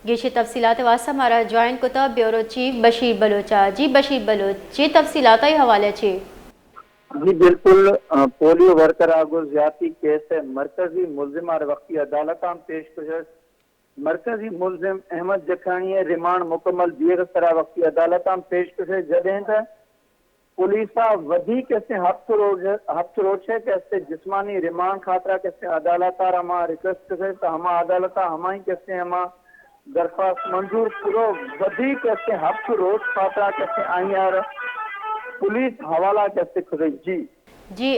گیشی تفصیلات واسطہ ہمارا جوائن کتا بیورو چیف بشیر بلوچا. جی بشیر بلوچ جی تفصیلات ہی حوالے چی. جی بالکل پولیو ورکر آگو زیادتی کیس ہے مرکزی ملزم اور وقتی عدالت ہم پیش کشش مرکزی ملزم احمد جکھانی ریمانڈ مکمل دیگر طرح وقتی عدالت ہم پیش کشش جدیں تھا پولیسا ودی کیسے ہفت روز ہے کیسے جسمانی ریمانڈ خاطرہ کیسے عدالت ہما ریکویسٹ کیسے ہما عدالت ہمائی کیسے ہما درخواست منظور کرو ودی کیسے ہفت روز خاطرہ کیسے آئی اور پولیس حوالہ کیسے کھدئی. جی جی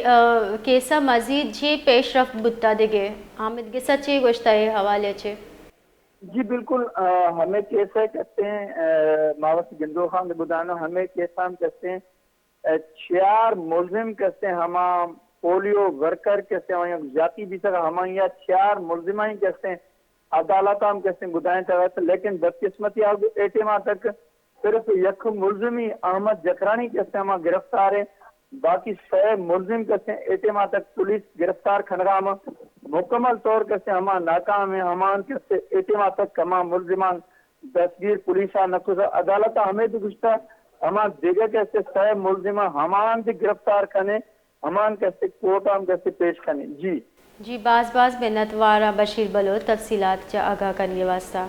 کیسا مزید جی پیش رفت بتا دے حامد گسا چی گوشتا ہے حوالے چے. جی بالکل ہمیں کیسے کہتے ہیں ماوس گندو خان نے بدانا ہمیں کیسا ہم کہتے ہیں چار ملزم کہتے ہیں ہما پولیو ورکر کہتے ہیں جاتی بھی سکا ہمیں یا چار ملزمائیں کہتے ہیں عدالت ہم کہتے ہیں بدائیں چاہتے ہیں لیکن بدقسمتی آگو اعتماد تک صرف یک ملزمی احمد جکرانی کہتے ہیں ہما گرفتار ہے باقی 6 ملزم کہتے ہیں اعتماد تک پولیس گرفتار کھنگام مکمل طور کیسے ہما ناکام ہے ہمان کیسے اعتماد تک ہما ملزمان دستگیر پولیسا نقص عدالت ہمیں تو گشتا ہمان دیگر کیسے 6 ملزمان ہمان سے گرفتار کھنے ہمان کیسے کوٹ ہم کیسے پیش کھنے. جی جی باز منت وارا بشیر بلوچ تفصیلات جا آگاہ کرنے واسطہ.